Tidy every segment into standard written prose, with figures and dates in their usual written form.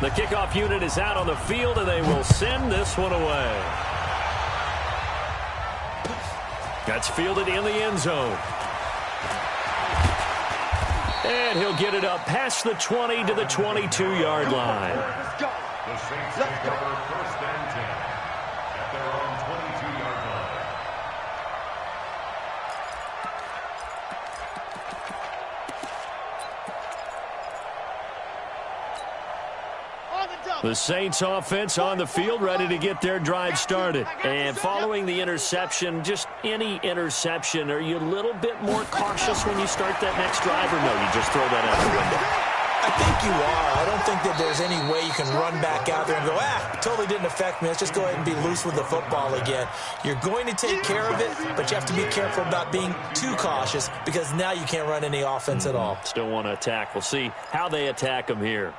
The kickoff unit is out on the field, and they will send this one away. That's fielded in the end zone. And he'll get it up past the 20 to the 22-yard line. Let's go. The Saints take over first and 10 at their own 22-yard line. The Saints offense on the field, ready to get their drive started. And following the interception, just any interception, are you a little bit more cautious when you start that next drive, or no, you just throw that out the window? I think you are. I don't think that there's any way you can run back out there and go, totally didn't affect me. Let's just go ahead and be loose with the football again. You're going to take care of it, but you have to be careful about being too cautious because now you can't run any offense at all. Still want to attack. We'll see how they attack them here.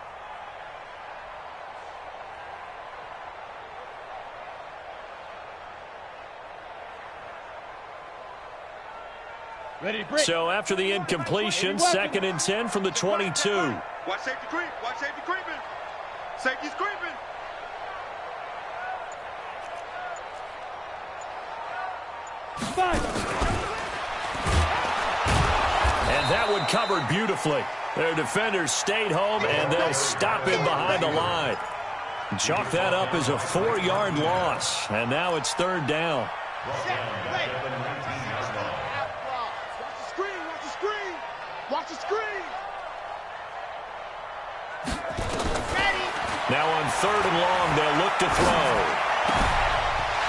So after the incompletion, 2nd and 10 from the 22. Watch safety creep. Watch safety creeping. Safety's creeping. And that one covered beautifully. Their defenders stayed home, and they'll stop him behind the line. Chalk that up as a 4-yard loss. And now it's 3rd down. Watch the screen. Now on 3rd and long, they'll look to throw.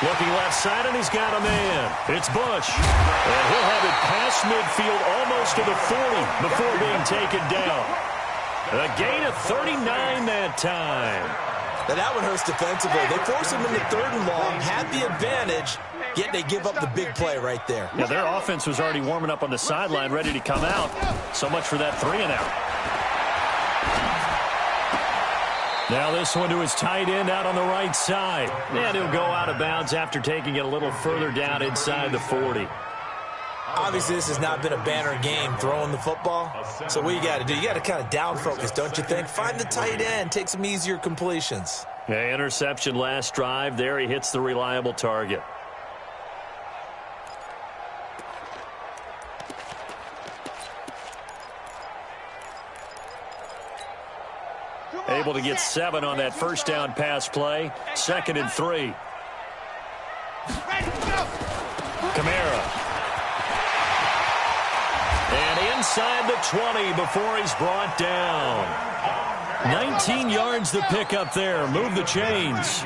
Looking left side, and he's got a man. It's Bush. And he'll have it past midfield almost to the 40 before being taken down. A gain of 39 that time. Now that one hurts defensively. They force him into 3rd and long, had the advantage, yet they give up the big play right there. Yeah, their offense was already warming up on the sideline, ready to come out. So much for that 3-and-out. Now this one to his tight end out on the right side. And he'll go out of bounds after taking it a little further down inside the 40. Obviously, this has not been a banner game throwing the football. So what you got to do, you got to kind of down focus, don't you think? Find the tight end, take some easier completions. Yeah, interception last drive. There he hits the reliable target. Able to get 7 on that first down pass play. 2nd and 3. Kamara. And inside the 20 before he's brought down. 19 yards to pick up there. Move the chains.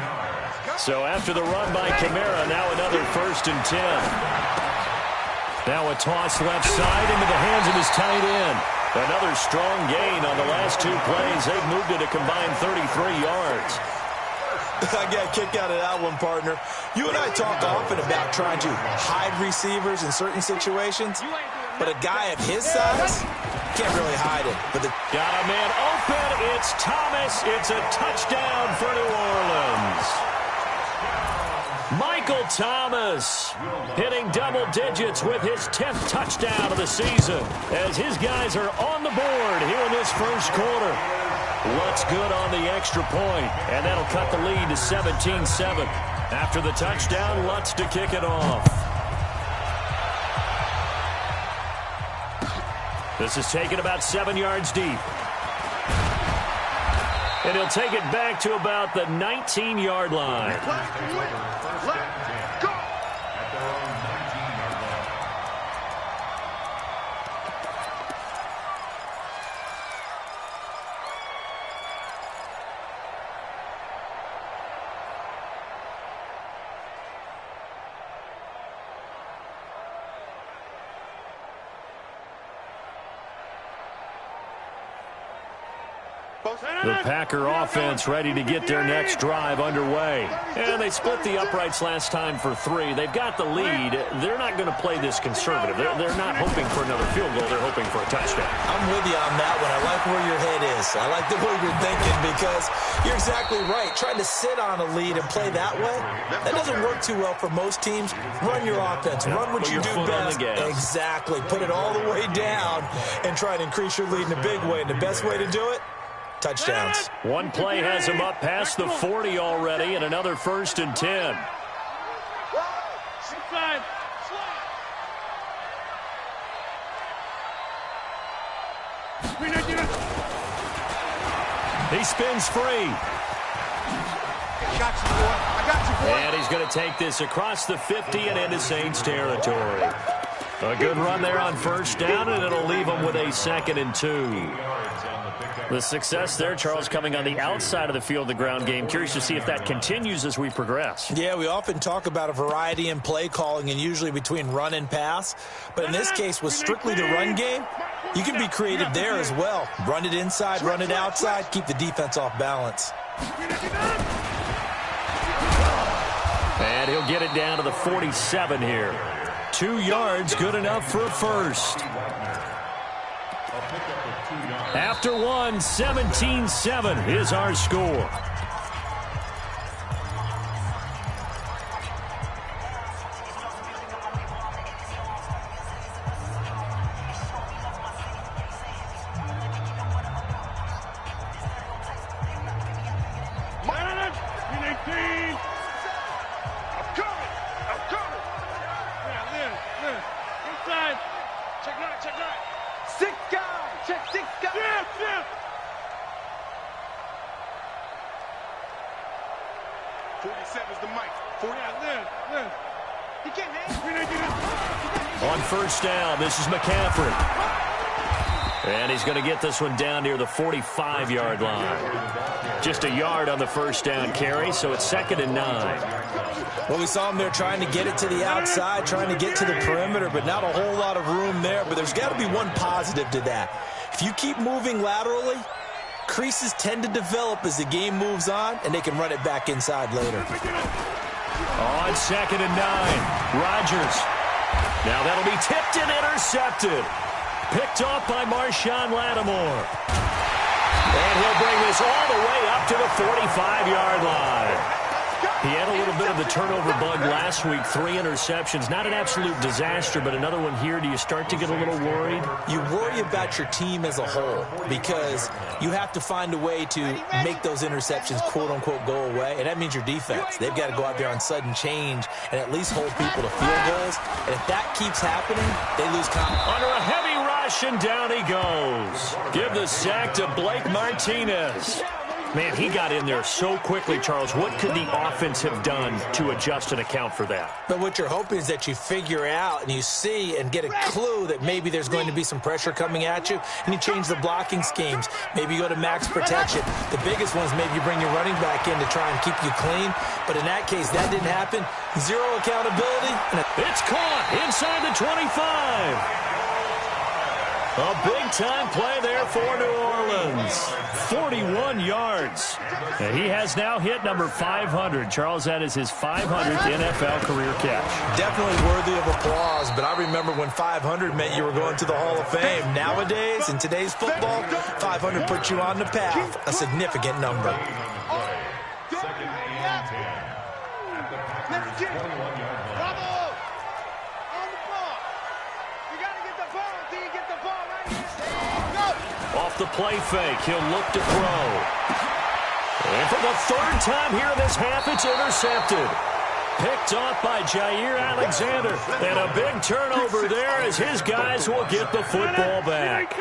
So after the run by Kamara, now another 1st and 10. Now a toss left side into the hands of his tight end. Another strong gain on the last 2 plays. They've moved it a combined 33 yards. I got a kick out of that one, partner. You and I talk often about trying to hide receivers in certain situations, but a guy of his size can't really hide it. But got a man open. It's Thomas. It's a touchdown for New Orleans. Michael Thomas hitting double digits with his 10th touchdown of the season as his guys are on the board here in this first quarter. Lutz good on the extra point, and that'll cut the lead to 17-7. After the touchdown, Lutz to kick it off. This is taken about 7 yards deep. And he'll take it back to about the 19-yard line. Let's go. The Packer offense ready to get their next drive underway. And they split the uprights last time for 3. They've got the lead. They're not going to play this conservative. They're not hoping for another field goal. They're hoping for a touchdown. I'm with you on that one. I like where your head is. I like the way you're thinking because you're exactly right. Trying to sit on a lead and play that way, that doesn't work too well for most teams. Run your offense. Run what you do best. Exactly. Put it all the way down and try to increase your lead in a big way. And the best way to do it, touchdowns. One play has him up past the 40 already, and another 1st and 10. He spins free. Got you, boy. I got you, boy. And he's going to take this across the 50 and into Saints territory. A good run there on 1st down, and it'll leave him with a 2nd and 2. The success there, Charles, coming on the outside of the field, the ground game. Curious to see if that continues as we progress. Yeah, we often talk about a variety in play calling and usually between run and pass. But in this case, with strictly the run game, you can be creative there as well. Run it inside, run it outside, keep the defense off balance. And he'll get it down to the 47 here. 2 yards, good enough for a 1st. After 1, 17-7 is our score. On 1st down, this is McCaffrey. And he's going to get this one down near the 45-yard line. Just a yard on the 1st down carry, so it's 2nd and 9. Well, we saw him there trying to get it to the outside, trying to get to the perimeter, but not a whole lot of room there. But there's got to be one positive to that. If you keep moving laterally, creases tend to develop as the game moves on, and they can run it back inside later. On 2nd and 9, Rodgers. Now that'll be tipped and intercepted. Picked off by Marshawn Lattimore. And he'll bring this all the way up to the 45-yard line. He had a little bit of the turnover bug last week, 3 interceptions. Not an absolute disaster, but another one here. Do you start to get a little worried? You worry about your team as a whole because you have to find a way to make those interceptions, quote-unquote, go away, and that means your defense. They've got to go out there on sudden change and at least hold people to field goals, and if that keeps happening, they lose confidence. Under a heavy rush, and down he goes. Give the sack to Blake Martinez. Man, he got in there so quickly, Charles. What could the offense have done to adjust and account for that? But what you're hoping is that you figure out and you see and get a clue that maybe there's going to be some pressure coming at you, and you change the blocking schemes. Maybe you go to max protection. The biggest one is maybe you bring your running back in to try and keep you clean. But in that case, that didn't happen. Zero accountability. It's caught inside the 25. A big-time play there for New Orleans. 41 yards. And he has now hit number 500. Charles, that is his 500th NFL career catch. Definitely worthy of applause, but I remember when 500 meant you were going to the Hall of Fame. Nowadays, in today's football, 500 puts you on the path, a significant number. Off the play fake, he'll look to throw. And for the 3rd time here in this half, it's intercepted. Picked off by Jair Alexander. And a big turnover there as his guys will get the football back.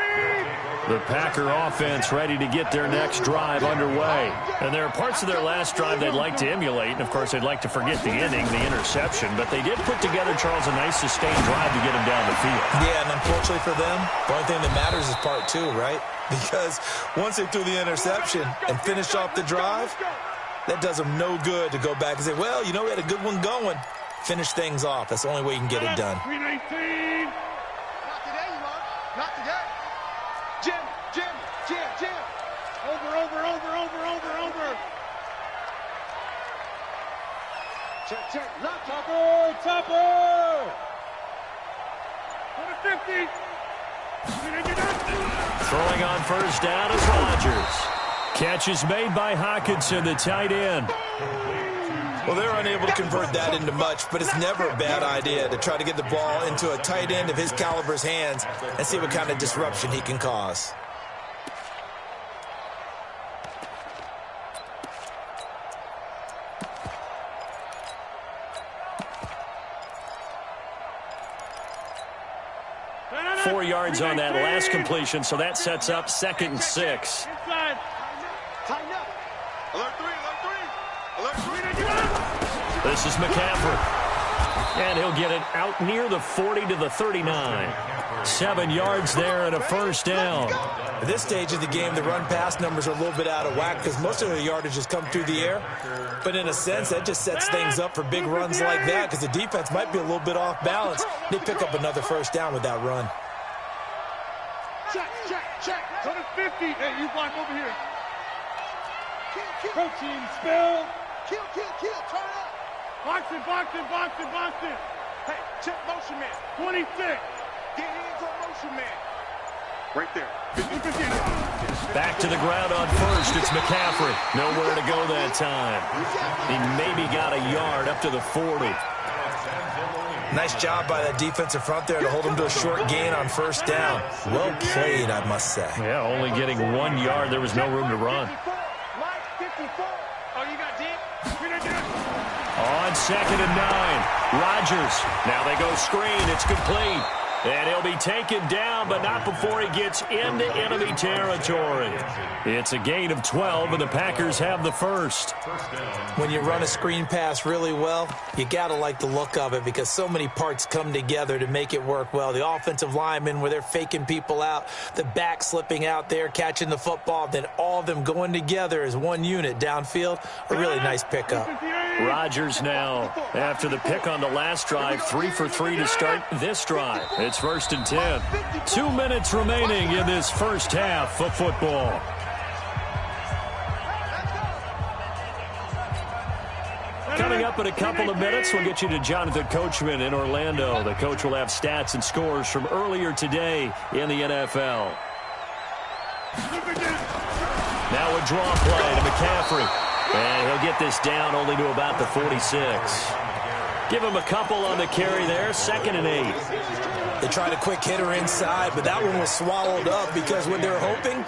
The Packer offense ready to get their next drive underway. And there are parts of their last drive they'd like to emulate. And, of course, they'd like to forget the ending, the interception. But they did put together, Charles, a nice sustained drive to get him down the field. Yeah, and unfortunately for them, the only thing that matters is part 2, right? Because once they threw the interception and finished off the drive, that does them no good to go back and say, well, you know, we had a good one going. Finish things off. That's the only way you can get it done. Not today, you are. Not today. Jim. Over. Check. Lock. Topper. 50. Throwing on 1st down is Rodgers. Catch is made by Hockenson, the tight end. Well, they're unable to convert that into much, but it's never a bad idea to try to get the ball into a tight end of his caliber's hands and see what kind of disruption he can cause. 4 yards on that last completion, so that sets up 2nd and 6. Inside. Tighten up. Alert 3, alert 3. Alert 3. This is McCaffrey. And he'll get it out near the 40 to the 39. 7 yards there and a first down. At this stage of the game, the run-pass numbers are a little bit out of whack because most of the yardage has come through the air. But in a sense, that just sets things up for big runs like that because the defense might be a little bit off balance. They pick up another first down with that run. Check, check, check. So the 50. Hey, you block over here. Kill. Protein spill. Kill. Turn up. Box it. Hey, check motion man. 26. Get into motion man. Right there. 50. Back to the ground on first. It's McCaffrey. Nowhere to go that time. He maybe got a yard up to the 40. Nice job by that defensive front there to hold him to a short gain on first down. Well played, I must say. Yeah, only getting 1 yard. There was no room to run. Mike, 54. Oh, you got deep? On 2nd and 9. Rodgers. Now they go screen. It's complete. And he'll be taken down, but not before he gets into enemy territory. It's a gain of 12, and the Packers have the first. When you run a screen pass really well, you got to like the look of it because so many parts come together to make it work well. The offensive linemen, where they're faking people out, the back slipping out there, catching the football, then all of them going together as one unit downfield. A really nice pickup. Rodgers now, after the pick on the last drive, 3 for 3 to start this drive. It's 1st and 10. 2 minutes remaining in this first half of football. Coming up in a couple of minutes, we'll get you to Jonathan Coachman in Orlando. The coach will have stats and scores from earlier today in the NFL. Now a draw play to McCaffrey. And he'll get this down only to about the 46. Give him a couple on the carry there. 2nd and 8. They tried a quick hitter inside, but that one was swallowed up because what they're hoping,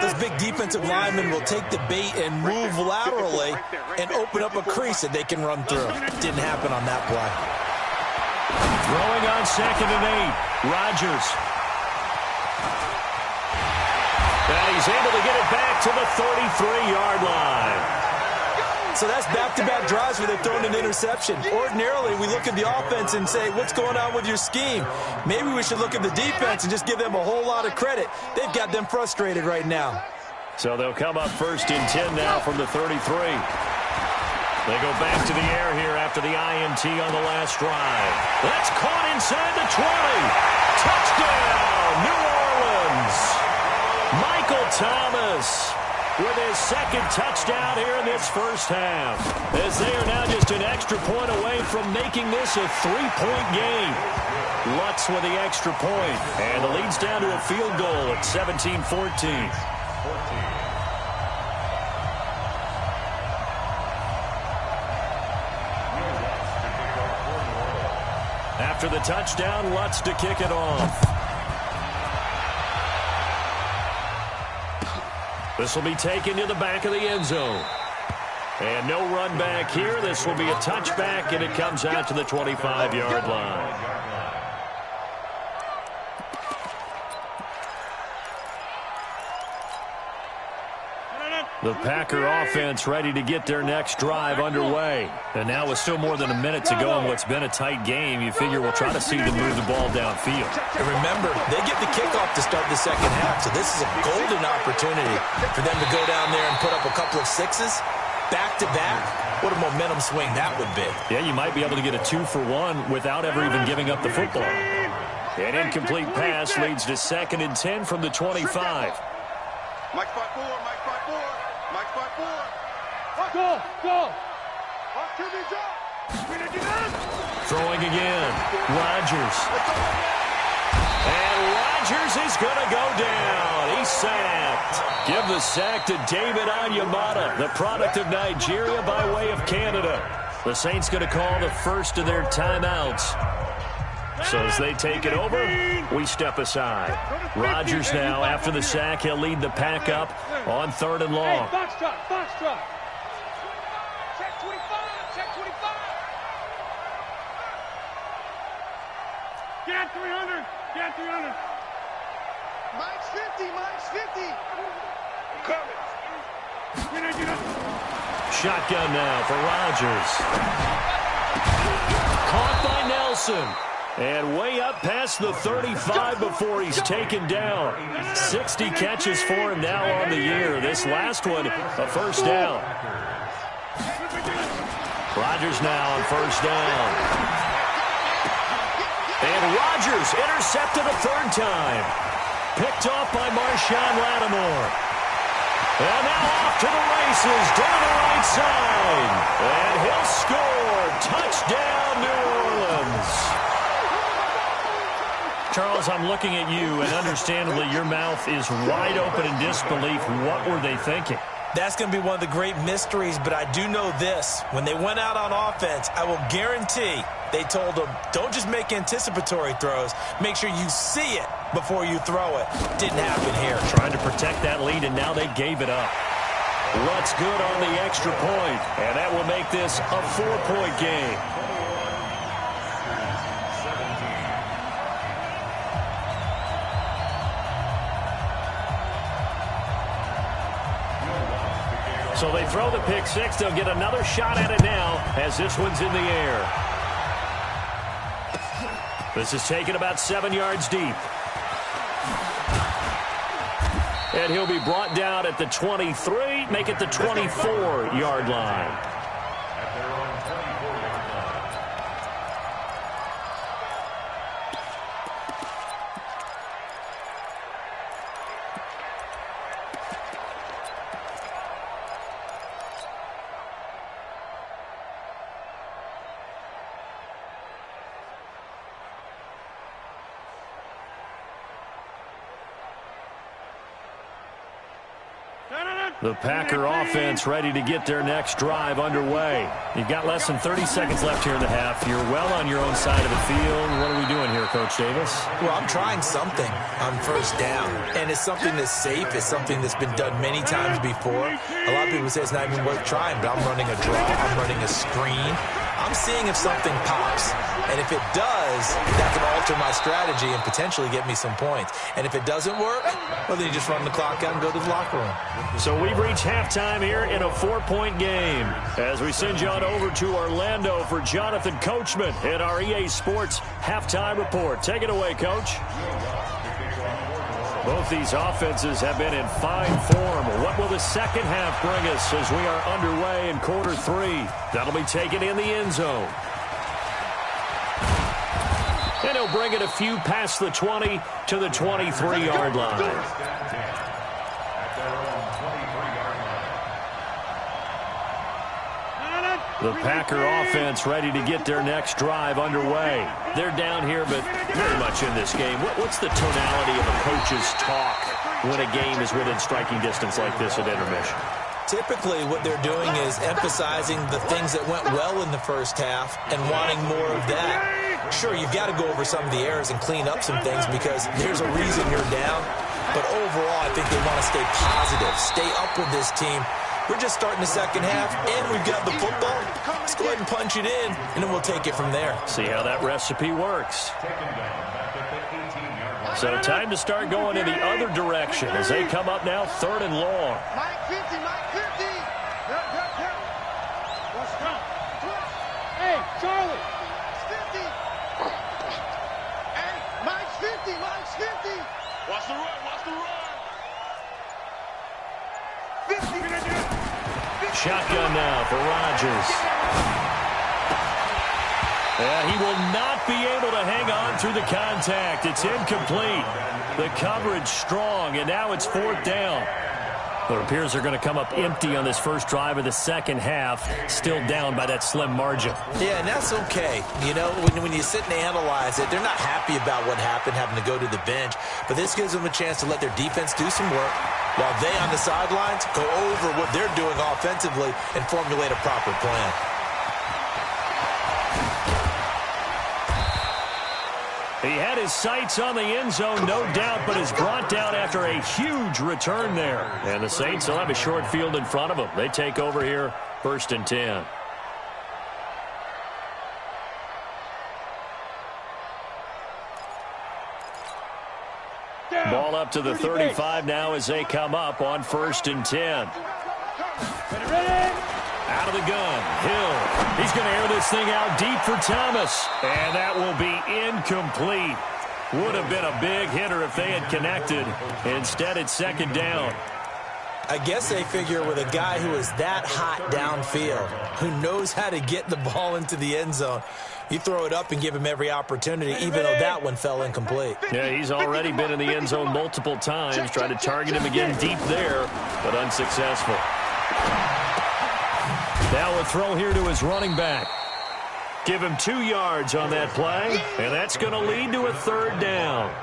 those big defensive linemen will take the bait and move laterally and open up a crease that they can run through. Didn't happen on that play. Throwing on 2nd and 8. Rodgers. And he's able to get it back to the 33-yard line. So that's back-to-back drives where they've thrown an interception. Ordinarily, we look at the offense and say, what's going on with your scheme? Maybe we should look at the defense and just give them a whole lot of credit. They've got them frustrated right now. So they'll come up 1st and 10 now from the 33. They go back to the air here after the INT on the last drive. That's caught inside the 20. Touchdown, New Orleans. Michael Thomas with his 2nd touchdown here in this first half, as they are now just an extra point away from making this a 3-point game. Lutz with the extra point, and the lead's down to a field goal at 17-14. After the touchdown, Lutz to kick it off. This will be taken to the back of the end zone. And no run back here. This will be a touchback, and it comes out to the 25-yard line. The Packer offense ready to get their next drive underway. And now with still more than a minute to go in what's been a tight game, you figure we'll try to see them move the ball downfield. And remember, they get the kickoff to start the second half, so this is a golden opportunity for them to go down there and put up a couple of sixes back-to-back. What a momentum swing that would be. Yeah, you might be able to get a 2-for-1 without ever even giving up the football. An incomplete pass leads to 2nd and 10 from the 25. Mike 5-4, Mike 5-4. Mike 5-4. Go. Throwing again. Rodgers. And Rodgers is going to go down. He's sacked. Give the sack to David Onyemata, the product of Nigeria by way of Canada. The Saints going to call the first of their timeouts. So as they take it over, we step aside. Rodgers now, after the sack, he'll lead the pack up on 3rd and long. Box truck. Check 25. Get 300. Mike's 50, Mike's 50. Coming. Shotgun now for Rodgers. Caught by Nelson. And way up past the 35 before he's taken down. 60 catches for him now on the year. This last one, a first down. Rodgers now on first down. And Rodgers intercepted a third time. Picked off by Marshawn Lattimore. And now off to the races down the right side. And he'll score. Touchdown, New Orleans. Charles, I'm looking at you, and understandably, your mouth is wide open in disbelief. What were they thinking? That's going to be one of the great mysteries, but I do know this. When they went out on offense, I will guarantee they told them, don't just make anticipatory throws. Make sure you see it before you throw it. Didn't happen here. Trying to protect that lead, and now they gave it up. What's good on the extra point? And that will make this a 4-point game. So they throw the pick six. They'll get another shot at it now as this one's in the air. This is taken about 7 yards deep. And he'll be brought down at the 23, make it the 24-yard line. The Packer offense ready to get their next drive underway. You've got less than 30 seconds left here in the half. You're well on your own side of the field. What are we doing here, Coach Davis? Well, I'm trying something on first down, and it's something that's safe. It's something that's been done many times before. A lot of people say it's not even worth trying, but I'm running a draw. I'm running a screen. I'm seeing if something pops. And if it does, that can alter my strategy and potentially get me some points. And if it doesn't work, well, then you just run the clock out and go to the locker room. So we've reached halftime here in a 4-point game. As we send you on over to Orlando for Jonathan Coachman in our EA Sports Halftime Report. Take it away, Coach. Both these offenses have been in fine form. What will the second half bring us as we are underway in quarter 3? That'll be taken in the end zone. And he'll bring it a few past the 20 to the 23-yard line. The Packer offense ready to get their next drive underway. They're down here, but very much in this game. What's the tonality of a coach's talk when a game is within striking distance like this at intermission? Typically, what they're doing is emphasizing the things that went well in the first half and wanting more of that. Sure, you've got to go over some of the errors and clean up some things because there's a reason you're down. But overall, I think they want to stay positive, stay up with this team. We're just starting the second half, and we've got the football. Let's go ahead and punch it in, and then we'll take it from there. See how that recipe works. So time to start going in the other direction as they come up now, 3rd and long. Mike 50, Mike 50. Let's go. Hey, Charlie. Mike's 50. Hey, Mike's 50, Mike's 50. Watch the run, watch the run. 50. Shotgun now for Rodgers. Yeah, he will not be able to hang on through the contact. It's incomplete. The coverage strong, and now it's 4th down. It appears they're going to come up empty on this first drive of the second half, still down by that slim margin. Yeah, and that's okay. You know, when you sit and analyze it, they're not happy about what happened, having to go to the bench. But this gives them a chance to let their defense do some work while they on the sidelines go over what they're doing offensively and formulate a proper plan. He had his sights on the end zone, no doubt, but is brought down after a huge return there. And the Saints will have a short field in front of them. They take over here, 1st and 10. Ball up to the 35 now as they come up on 1st and 10. Out of the gun, Hill. He's going to air this thing out deep for Thomas. And that will be incomplete. Would have been a big hitter if they had connected. Instead, it's 2nd down. I guess they figure with a guy who is that hot downfield, who knows how to get the ball into the end zone, you throw it up and give him every opportunity, even though that one fell incomplete. Yeah, he's already been in the end zone multiple times. Tried to target him again deep there, but unsuccessful. Now a throw here to his running back. Give him 2 yards on that play, and that's going to lead to a 3rd down.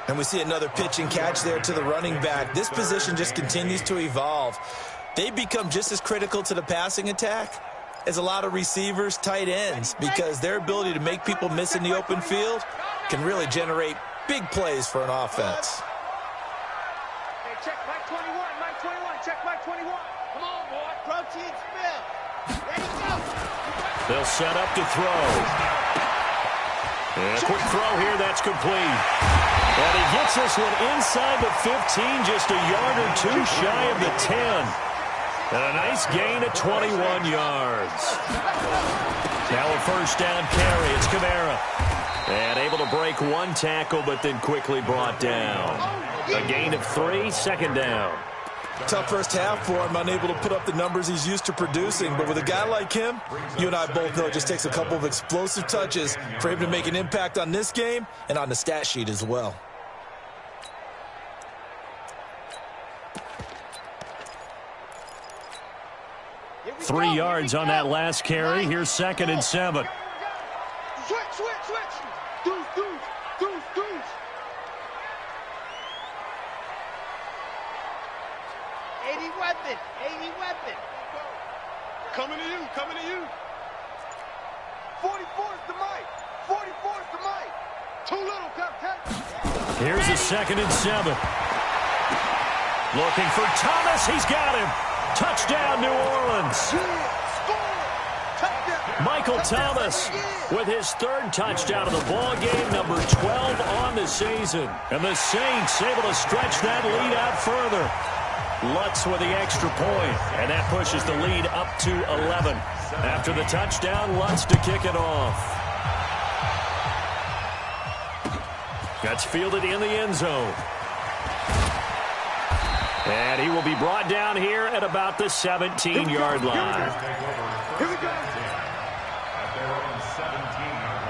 And we see another pitch and catch there to the running back. This position just continues to evolve. They become just as critical to the passing attack as a lot of receivers, tight ends, because their ability to make people miss in the open field can really generate big plays for an offense. Hey, check Mike 21, Mike 21, check Mike 21. Come on, boy. Protein spill. Ready, go. They'll set up to throw. And a quick throw here, that's complete. And he gets this one inside the 15, just a yard or 2 shy of the 10. And a nice gain of 21 yards. Now a 1st down carry. It's Kamara. And able to break 1 tackle, but then quickly brought down. A gain of 3, 2nd down. Tough first half for him, unable to put up the numbers he's used to producing. But with a guy like him, you and I both know it just takes a couple of explosive touches for him to make an impact on this game and on the stat sheet as well. Three yards on that last carry. Here's 2nd and 7. Switch. Deuce. 80 weapon. Coming to you. 44's the mic. Too little, Captain. Here's a 2nd and 7. Looking for Thomas. He's got him. Touchdown, New Orleans. Michael Thomas with his 3rd touchdown of the ball game, number 12 on the season. And the Saints able to stretch that lead out further. Lutz with the extra point, and that pushes the lead up to 11. After the touchdown, Lutz to kick it off. That's fielded in the end zone. And he will be brought down here at about the 17-yard line. Here we go. At their own 17-yard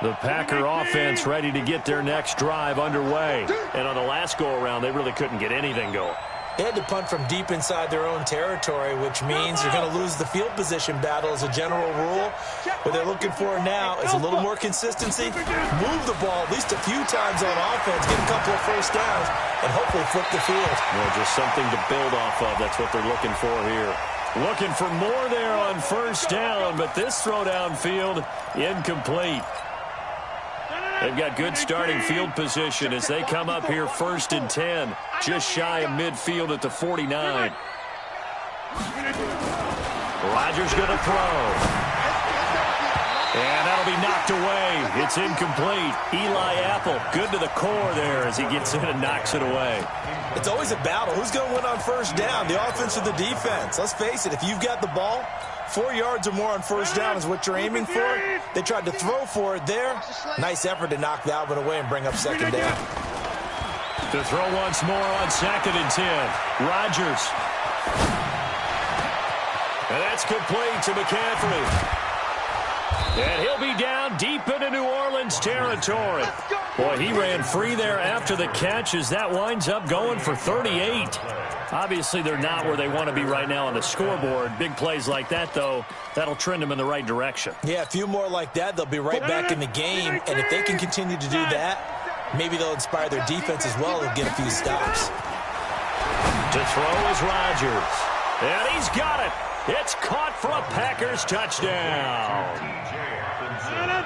line. The Packer offense ready to get their next drive underway. And on the last go-around, they really couldn't get anything going. They had to punt from deep inside their own territory, which means you're going to lose the field position battle as a general rule. What they're looking for now is a little more consistency, move the ball at least a few times on offense, get a couple of 1st downs, and hopefully flip the field. Well, just something to build off of. That's what they're looking for here. Looking for more there on 1st down, but this throw downfield incomplete. They've got good starting field position as they come up here 1st and 10, just shy of midfield at the 49. Rodgers going to throw. And that'll be knocked away. It's incomplete. Eli Apple, good to the core there as he gets in and knocks it away. It's always a battle. Who's going to win on 1st down, the offense or the defense? Let's face it, if you've got the ball, 4 yards or more on 1st down is what you're aiming for. They tried to throw for it there. Nice effort to knock that one away and bring up 2nd down. To throw once more on 2nd and 10. Rodgers. And that's complete to McCaffrey. And he'll be down deep into New Orleans territory. Boy, he ran free there after the catch as that winds up going for 38. Obviously, they're not where they want to be right now on the scoreboard. Big plays like that, though, that'll trend them in the right direction. Yeah, a few more like that, they'll be right back in the game. And if they can continue to do that, maybe they'll inspire their defense as well and get a few stops. To throw is Rodgers. And he's got it. It's caught for a Packers touchdown.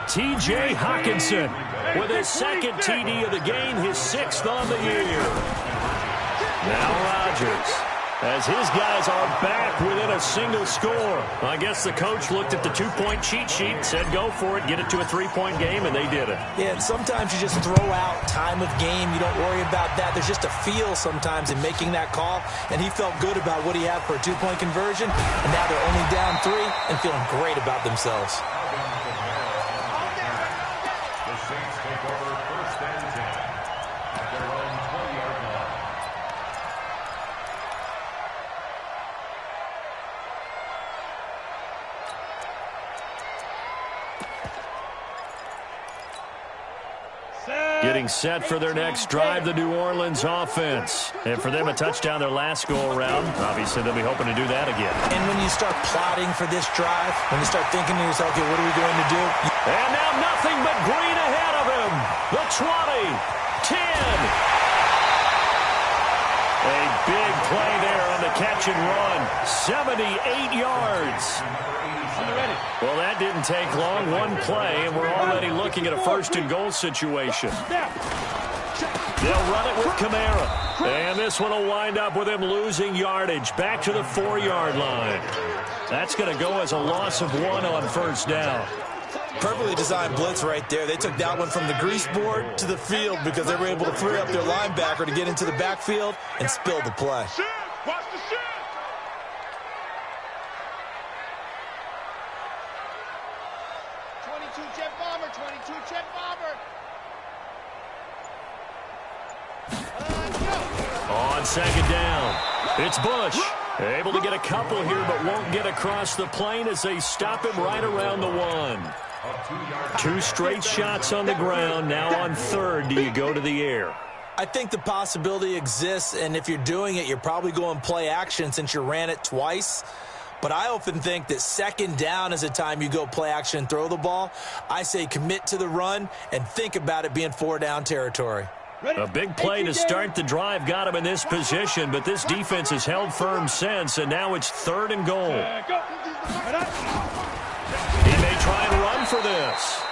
T.J. Hawkinson with his 2nd TD of the game, his 6th on the year. Now Rodgers. as his guys are back within a single score. I guess the coach looked at the two-point cheat sheet, said go for it, get it to a three-point game, and they did it. Yeah, and sometimes you just throw out time of game. You don't worry about that. There's just a feel sometimes in making that call, and he felt good about what he had for a two-point conversion, and now they're only down 3 and feeling great about themselves. The Saints take over first and 10 at their own 20-yard line. Getting set for their next drive, the New Orleans offense. And for them, a touchdown their last go-around. Obviously, they'll be hoping to do that again. And when you start plotting for this drive, when you start thinking to yourself, okay, what are we going to do? And now nothing but green ahead of him. The 20, 10. A big play there on the catch and run. 78 yards. Well, that didn't take long. One play, and we're already looking at a first-and-goal situation. They'll run it with Kamara. And this one will wind up with him losing yardage back to the 4-yard line. That's going to go as a loss of 1 on first down. Perfectly designed blitz right there. They took that one from the grease board to the field because they were able to free up their linebacker to get into the backfield and spill the play. Watch the shit. 22 jet bomber, 22 jet bomber. On second down, it's Bush. Able to get a couple here, but won't get across the plane as they stop him right around the 1. 2 straight shots on the ground. Now on third, do you go to the air? I think the possibility exists, and if you're doing it, you're probably going play action since you ran it twice. But I often think that second down is a time you go play action and throw the ball. I say commit to the run and think about it being 4-down territory. A big play to start the drive got him in this position, but this defense has held firm since, and now it's 3rd and goal. He may try and run for this.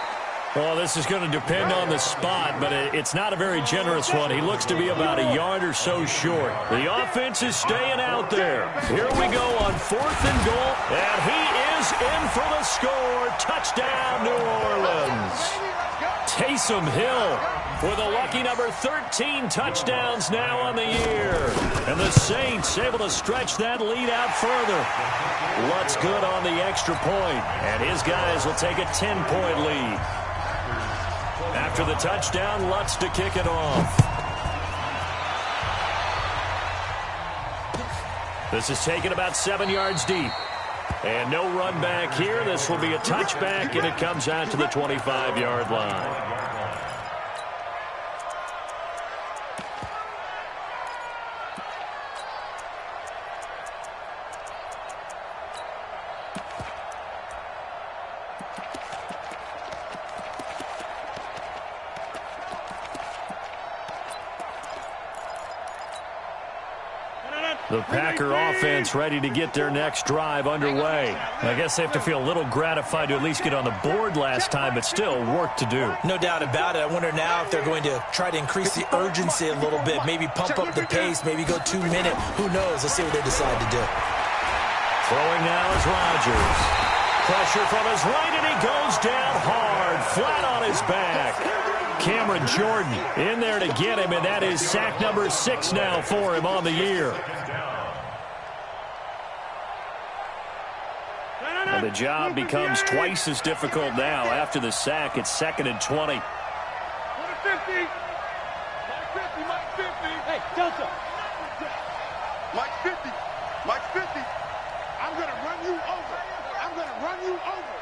Well, this is going to depend on the spot, but it's not a very generous one. He looks to be about a yard or so short. The offense is staying out there. Here we go on 4th and goal, and he is in for the score. Touchdown, New Orleans. Taysom Hill with a lucky number 13 touchdowns now on the year. And the Saints able to stretch that lead out further. Lutz good on the extra point, and his guys will take a 10-point lead. After the touchdown, Lutz to kick it off. This is taken about 7 yards deep. And no run back here. This will be a touchback, and it comes out to the 25-yard line. The Packer offense ready to get their next drive underway. I guess they have to feel a little gratified to at least get on the board last time, but still work to do. No doubt about it. I wonder now if they're going to try to increase the urgency a little bit, maybe pump up the pace, maybe go 2 minute. Who knows? Let's see what they decide to do. Throwing now is Rodgers. Pressure from his right, and he goes down hard, flat on his back. Cameron Jordan in there to get him, and that is sack number 6 now for him on the year. And the job becomes twice as difficult now. After the sack, it's 2nd and 20. Mike 50. Mike 50. Hey, Delta. Mike 50. Mike 50. I'm going to run you over. I'm going to run you over.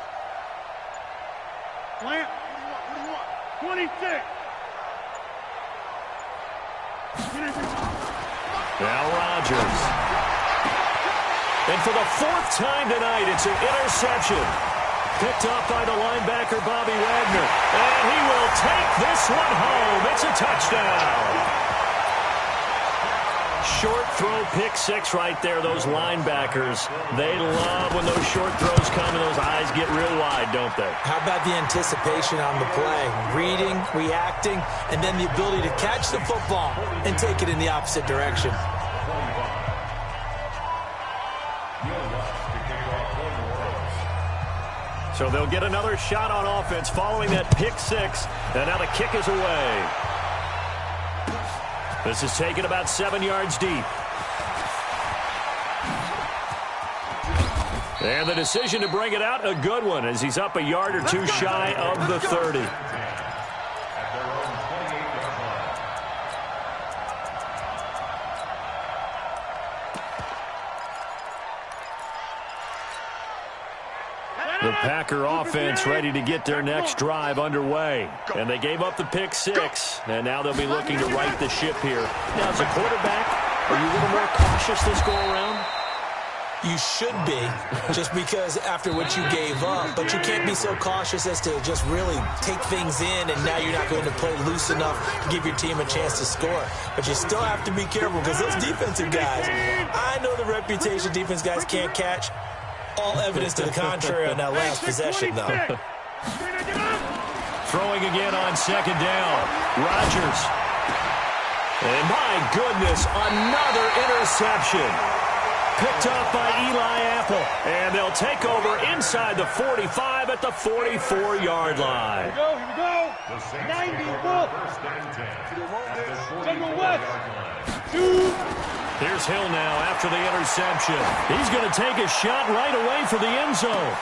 Plant. What do you want? 26. Now Rodgers. And for the 4th time tonight, it's an interception. Picked up by the linebacker, Bobby Wagner. And he will take this one home. It's a touchdown. Short throw, pick 6 right there. Those linebackers, they love when those short throws come and those eyes get real wide, don't they? How about the anticipation on the play? Reading, reacting, and then the ability to catch the football and take it in the opposite direction. So they'll get another shot on offense following that pick six. And now the kick is away. This is taken about 7 yards deep. And the decision to bring it out, a good one, as he's up a yard or two shy of the 30. The Packer offense ready to get their next drive underway. And they gave up the pick six, and now they'll be looking to right the ship here. Now, as a quarterback, are you a little more cautious this go-around? You should be, just because after what you gave up. But you can't be so cautious as to just really take things in, and now you're not going to play loose enough to give your team a chance to score. But you still have to be careful, because those defensive guys, I know the reputation defense guys can't catch. All evidence to the contrary on that last possession, though. Throwing again on second down. Rodgers. And my goodness, another interception. Picked off by Eli Apple. And they'll take over inside the 45 at the 44-yard line. Here we go. 90 ball. General West. 2. Here's Hill now after the interception. He's going to take a shot right away for the end zone.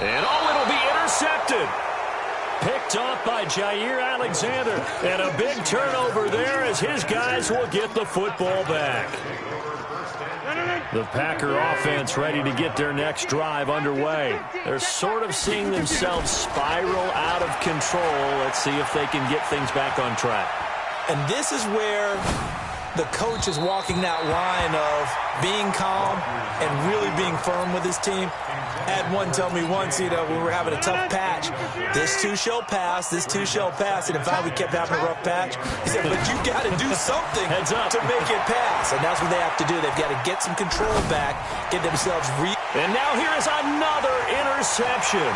And it'll be intercepted. Picked off by Jair Alexander. And a big turnover there as his guys will get the football back. The Packer offense ready to get their next drive underway. They're sort of seeing themselves spiral out of control. Let's see if they can get things back on track. And this is where the coach is walking that line of being calm and really being firm with his team. I had one tell me once, when we were having a tough patch, this too shall pass, this too shall pass. And in fact, we kept having a rough patch. He said, but you got to do something to make it pass. And that's what they have to do. They've got to get some control back, get themselves And now here is another interception.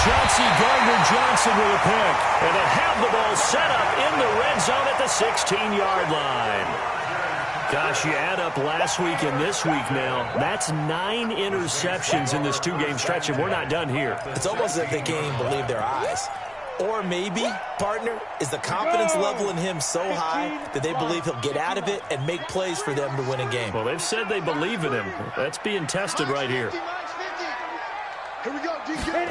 Chauncey Gardner-Johnson with a pick. And they'll have the ball set up in the red zone at the 16-yard line. Gosh, you add up last week and this week now. That's 9 interceptions in this two-game stretch, and we're not done here. It's almost like they can't even believe their eyes. Or maybe, partner, is the confidence level in him so high that they believe he'll get out of it and make plays for them to win a game. Well, they've said they believe in him. That's being tested right here. Here we go, DK.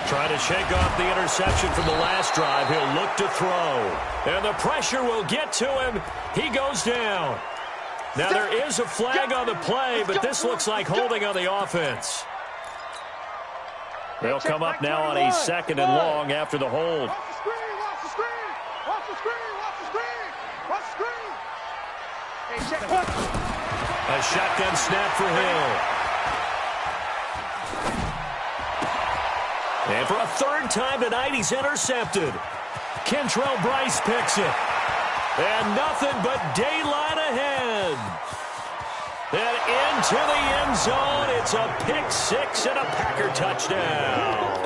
Try to shake off the interception from the last drive. He'll look to throw. And the pressure will get to him. He goes down. Now, there is a flag on the play, but this looks like holding on the offense. They'll come up now on a 2nd and long after the hold. Watch the screen, watch the screen. Watch the screen, watch the screen. Watch the screen. Hey, check. A shotgun snap for Hill. And for a 3rd time tonight, he's intercepted. Kentrell Brice picks it. And nothing but daylight ahead. And into the end zone. It's a pick six and a Packer touchdown.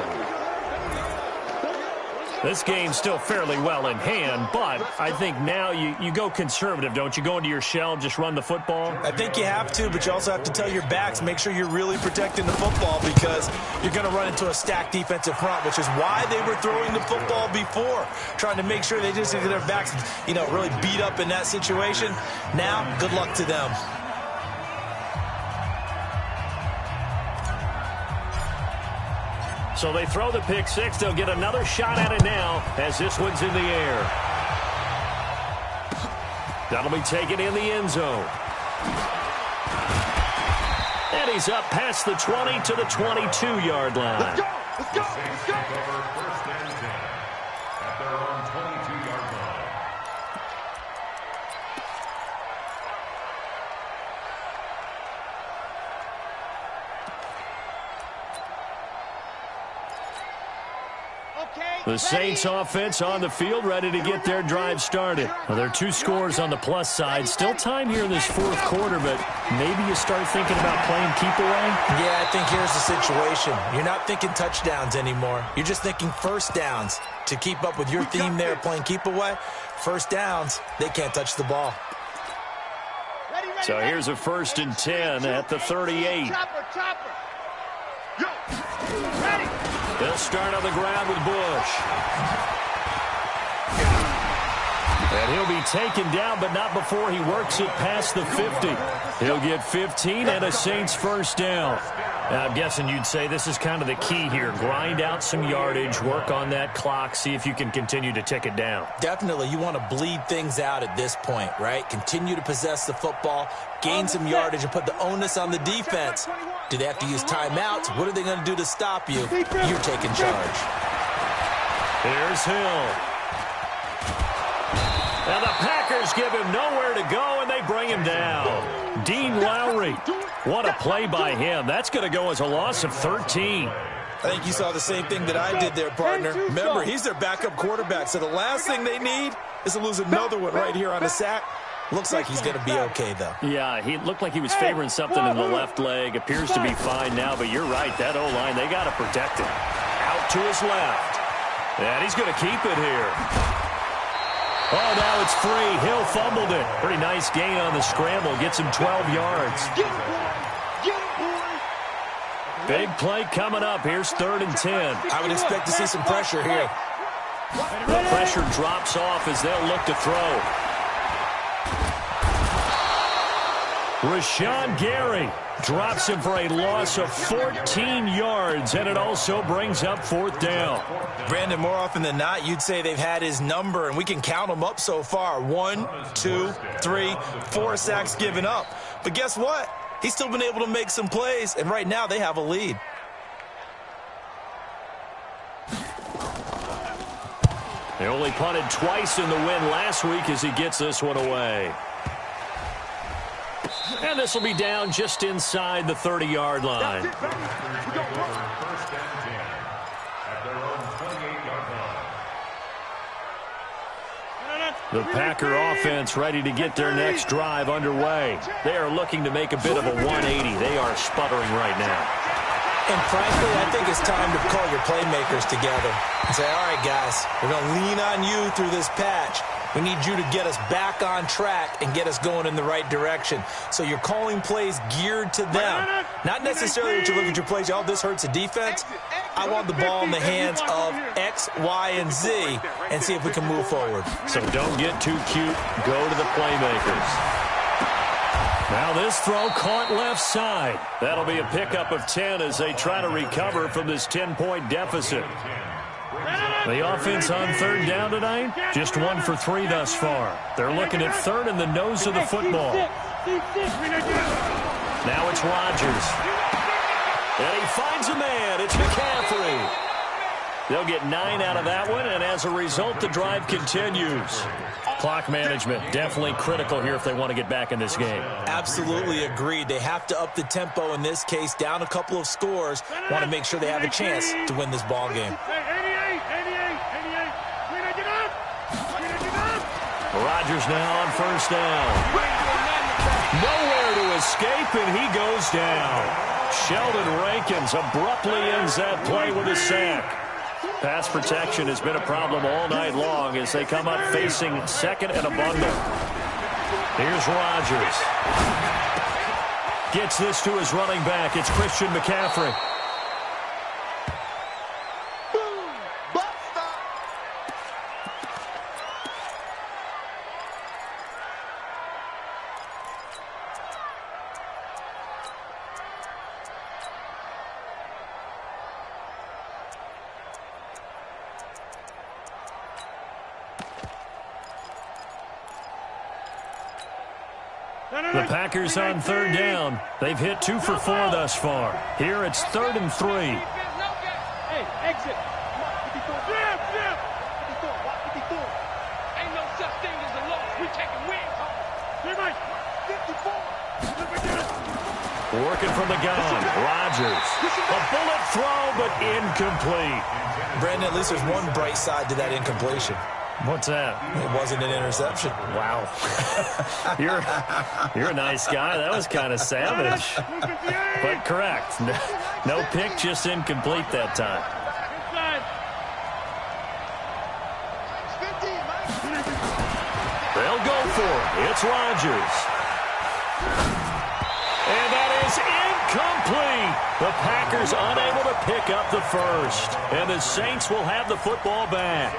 This game's still fairly well in hand, but I think now you go conservative, don't you? Go into your shell and just run the football? I think you have to, but you also have to tell your backs, make sure you're really protecting the football, because you're going to run into a stacked defensive front, which is why they were throwing the football before, trying to make sure they just get their backs, really beat up in that situation. Now, good luck to them. So they throw the pick six. They'll get another shot at it now as this one's in the air. That'll be taken in the end zone. And he's up past the 20 to the 22-yard line. Let's go, let's go, let's go. First and 10 at their own 22-yard line. The Saints offense on the field, ready to get their drive started. Well, there are 2 scores on the plus side. Still time here in this 4th quarter, but maybe you start thinking about playing keep away? Yeah, I think here's the situation. You're not thinking touchdowns anymore. You're just thinking first downs. To keep up with your theme there, playing keep away, first downs, they can't touch the ball. So here's a 1st and 10 at the 38. Chopper. Yo. They'll start on the ground with Bush. And he'll be taken down, but not before he works it past the 50. He'll get 15 and a Saints first down. Now, I'm guessing you'd say this is kind of the key here. Grind out some yardage, work on that clock, see if you can continue to tick it down. Definitely, you want to bleed things out at this point, right? Continue to possess the football, gain some yardage, and put the onus on the defense. Do they have to use timeouts? What are they going to do to stop you? You're taking charge. Here's Hill. Now the Packers give him nowhere to go, and they bring him down. Dean Lowry. What a play by him. That's going to go as a loss of 13. I think you saw the same thing that I did there, partner. Remember, he's their backup quarterback, so the last thing they need is to lose another one right here on the sack. Looks like he's going to be okay, though. Yeah, he looked like he was favoring something in the left leg. Appears to be fine now, but you're right. That O-line, they got to protect him. Out to his left. And he's going to keep it here. Oh, now it's free. Hill fumbled it. Pretty nice gain on the scramble. Gets him 12 yards. Big play coming up. Here's 3rd and 10. I would expect to see some pressure here. The pressure drops off as they'll look to throw. Rashawn Gary drops him for a loss of 14 yards, and it also brings up 4th down. Brandon, more often than not, you'd say they've had his number, and we can count them up so far. 1, 2, 3, 4 sacks given up. But guess what? He's still been able to make some plays, and right now they have a lead. They only punted twice in the win last week as he gets this one away. And this will be down just inside the 30-yard line. First and 10 at their own 28-yard line. The Packer offense ready to get their next drive underway. They are looking to make a bit of a 180. They are sputtering right now. And frankly, I think it's time to call your playmakers together and say, all right, guys, we're going to lean on you through this patch. We need you to get us back on track and get us going in the right direction. So you're calling plays geared to them. Not necessarily that you look at your plays, oh, this hurts the defense. I want the ball in the hands of X, Y, and Z and see if we can move forward. So don't get too cute. Go to the playmakers. Now this throw caught left side. That'll be a pickup of 10 as they try to recover from this 10-point deficit. The offense on 3rd down tonight, just 1 for 3 thus far. They're looking at 3rd in the nose of the football. Now it's Rodgers. And he finds a man. It's McCaffrey. They'll get 9 out of that one, and as a result, the drive continues. Clock management, definitely critical here if they want to get back in this game. Absolutely agreed. They have to up the tempo in this case, down a couple of scores. Want to make sure they have a chance to win this ball game. Rodgers now on 1st down. Nowhere to escape, and he goes down. Sheldon Rankins abruptly ends that play with a sack. Pass protection has been a problem all night long as they come up facing 2nd and a bundle. Here's Rodgers. Gets this to his running back. It's Christian McCaffrey. The Packers on 3rd down. They've hit 2 for 4 thus far. Here it's 3rd and 3. Hey, exit. Ain't no such thing as a loss. We taking wins home. 54. Working from the gun. Rodgers. A bullet throw, but incomplete. Brandon, at least there's one bright side to that incompletion. What's that? It wasn't an interception. Wow. You're a nice guy. That was kind of savage. But correct. No pick, just incomplete that time. They'll go for it. It's Rodgers. And that is Complete. The Packers unable to pick up the first. And the Saints will have the football back.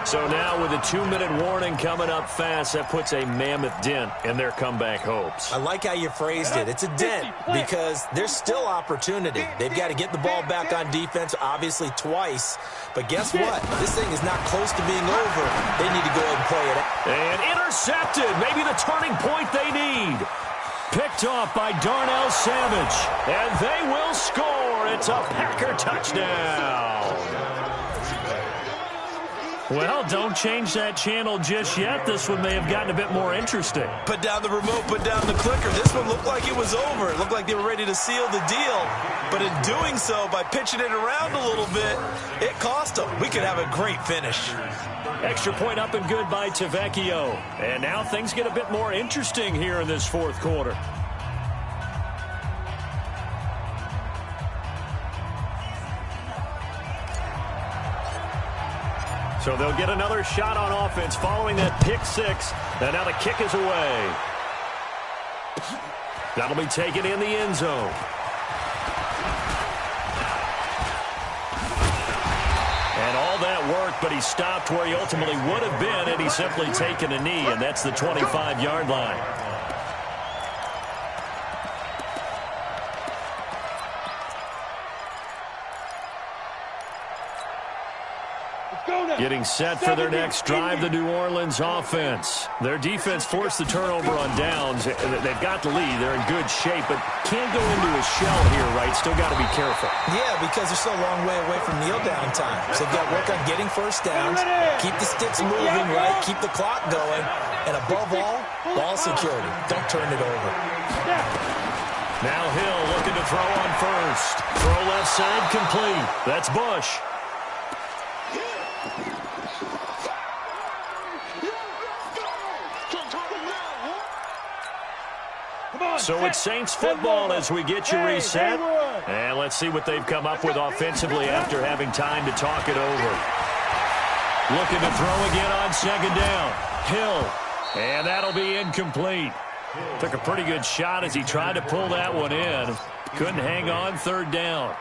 So now with a 2-minute warning coming up fast, that puts a mammoth dent in their comeback hopes. I like how you phrased it. It's a dent because there's still opportunity. They've got to get the ball back on defense, obviously twice. But guess what? This thing is not close to being over. They need to go ahead and play it out. And intercepted. Maybe the turning point they need. Picked off by Darnell Savage. And they will score. It's a Packer touchdown. Well, don't change that channel just yet. This one may have gotten a bit more interesting. Put down the remote, put down the clicker. This one looked like it was over. It looked like they were ready to seal the deal. But in doing so, by pitching it around a little bit, it cost them. We could have a great finish. Extra point up and good by Tavecchio. And now things get a bit more interesting here in this fourth quarter. So they'll get another shot on offense following that pick six. And now the kick is away. That'll be taken in the end zone. And all that work, but he stopped where he ultimately would have been, and he's simply taken a knee, and that's the 25-yard line. Getting set for their next drive, the New Orleans offense. Their defense forced the turnover on downs. They've got the lead. They're in good shape, but can't go into a shell here, right? Still got to be careful. Yeah, because they're still a long way away from kneel-down time. So they've got to work on getting first downs, keep the sticks moving, right? Keep the clock going. And above all, ball security. Don't turn it over. Now Hill looking to throw on first. Throw left side complete. That's Bush. So it's Saints football as we get you reset. And let's see what they've come up with offensively after having time to talk it over. Looking to throw again on second down. Hill. And that'll be incomplete. Took a pretty good shot as he tried to pull that one in. Couldn't hang on third down.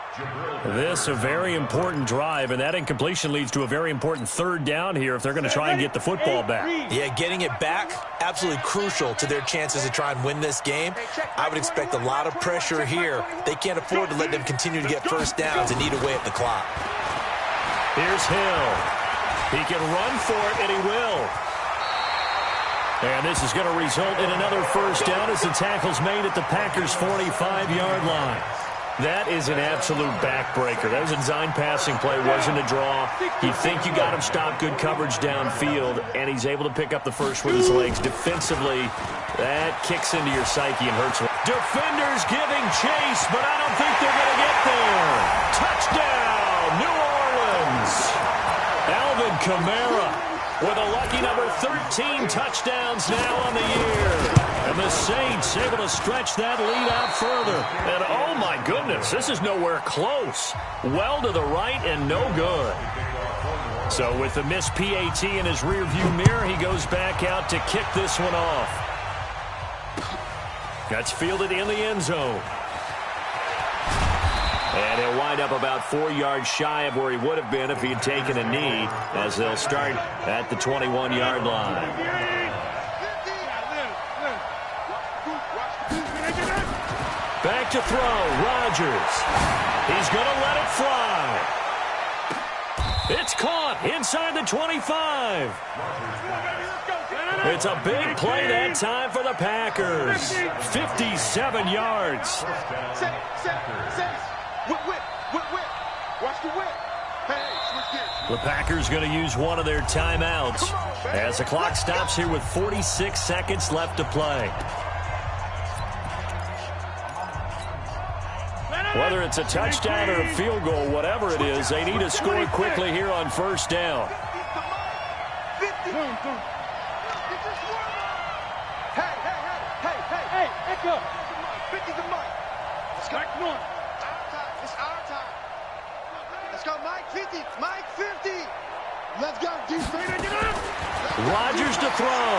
This a very important drive, and that incompletion leads to a very important third down here if they're going to try and get the football back. Yeah, getting it back, absolutely crucial to their chances to try and win this game. I would expect a lot of pressure here. They can't afford to let them continue to get first downs and eat away at the clock. Here's Hill. He can run for it, and he will. And this is going to result in another first down as the tackle's made at the Packers' 45-yard line. That is an absolute backbreaker. That was a design passing play, wasn't a draw. You think you got him stopped, good coverage downfield, and he's able to pick up the first with his legs. Defensively, that kicks into your psyche and hurts. Defenders giving chase, but I don't think they're going to get there. Touchdown, New Orleans. Alvin Kamara with a lucky number 13 touchdowns now on the year. And the Saints able to stretch that lead out further. And oh my goodness, this is nowhere close. Well to the right and no good. So with the missed PAT in his rearview mirror, he goes back out to kick this one off. That's fielded in the end zone. And he'll wind up about 4 yards shy of where he would have been if he had taken a knee, as they'll start at the 21-yard line. Back to throw, Rodgers. He's going to let it fly. It's caught inside the 25. It's a big play that time for the Packers. 57 yards. Watch the whip. Hey, switch gears. The Packers going to use one of their timeouts as the clock stops here with 46 seconds left to play. Whether it's a touchdown or a field goal, whatever it is, they need to score quickly here on first down. Hey, echo. 50's the mic. Let's go. It's our time. Let's go, Mike 50. Mike 50. Let's go. D-Strainer, get up. Rodgers to throw.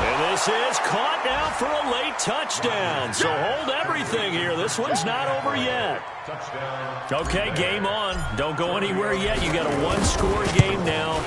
And this this is caught now for a late touchdown. So hold everything here. This one's not over yet. Okay, game on. Don't go anywhere yet. You got a one-score game now.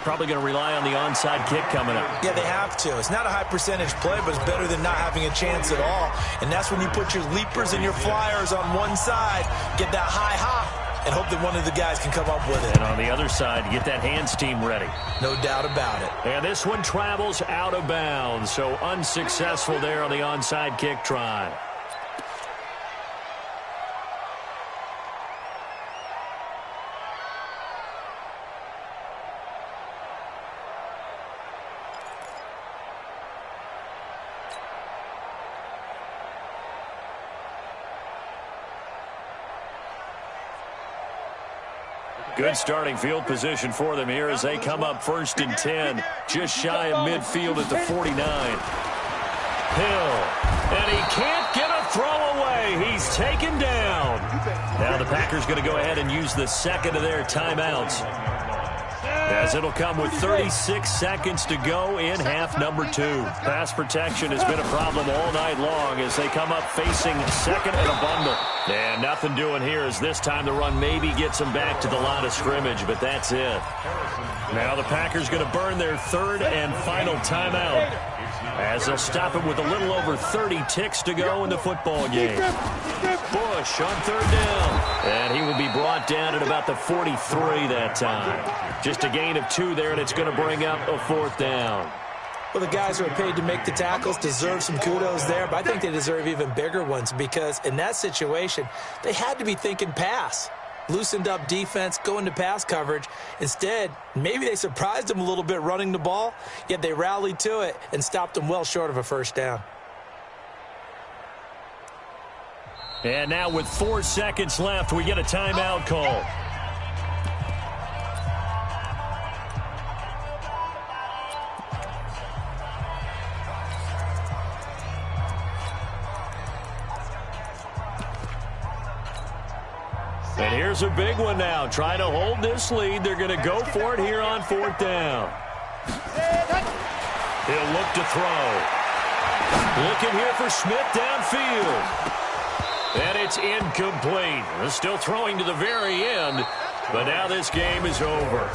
Probably going to rely on the onside kick coming up. Yeah, they have to. It's not a high percentage play, but it's better than not having a chance at all. And that's when you put your leapers and your flyers on one side, get that high hop, and hope that one of the guys can come up with it. And on the other side, get that hands team ready. No doubt about it. And this one travels out of bounds, so unsuccessful there on the onside kick try. Good starting field position for them here as they come up 1st and 10, just shy of midfield at the 49. Hill, and he can't get a throw away. He's taken down. Now the Packers going to go ahead and use the second of their timeouts, as it'll come with 36 seconds to go in half number 2. Pass protection has been a problem all night long as they come up facing second and a bundle. And nothing doing here as this time the run maybe gets them back to the line of scrimmage, but that's it. Now the Packers going to burn their 3rd and final timeout as they'll stop him with a little over 30 ticks to go in the football game. Bush on 3rd down, and he will be brought down at about the 43 that time. Just a gain of 2 there, and it's going to bring up a 4th down. Well, the guys who are paid to make the tackles deserve some kudos there, but I think they deserve even bigger ones because in that situation, they had to be thinking pass. Loosened up defense, going to pass coverage. Instead, maybe they surprised them a little bit running the ball, yet they rallied to it and stopped them well short of a 1st down. And now with 4 seconds left, we get a timeout call. And here's a big one now. Trying to hold this lead. They're going to go for it here on 4th down. He'll look to throw. Looking here for Smith downfield. And it's incomplete. They're still throwing to the very end, but now this game is over.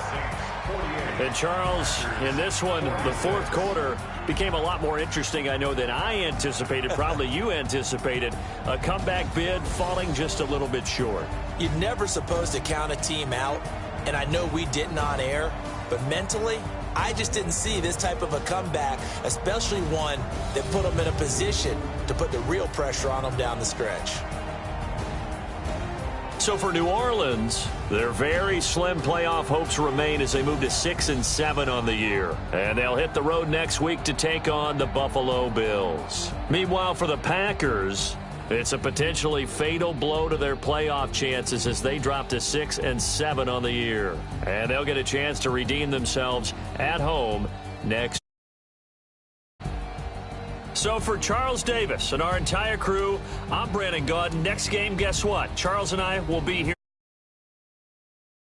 And Charles, in this one, the 4th quarter became a lot more interesting, I know, than I anticipated. Probably you anticipated. A comeback bid falling just a little bit short. You're never supposed to count a team out, and I know we didn't on air, but mentally, I just didn't see this type of a comeback, especially one that put them in a position to put the real pressure on them down the stretch. So for New Orleans, their very slim playoff hopes remain as they move to 6-7 on the year. And they'll hit the road next week to take on the Buffalo Bills. Meanwhile, for the Packers, it's a potentially fatal blow to their playoff chances as they drop to 6-7 on the year. And they'll get a chance to redeem themselves at home next. So for Charles Davis and our entire crew, I'm Brandon Gaudin. Next game, guess what? Charles and I will be here.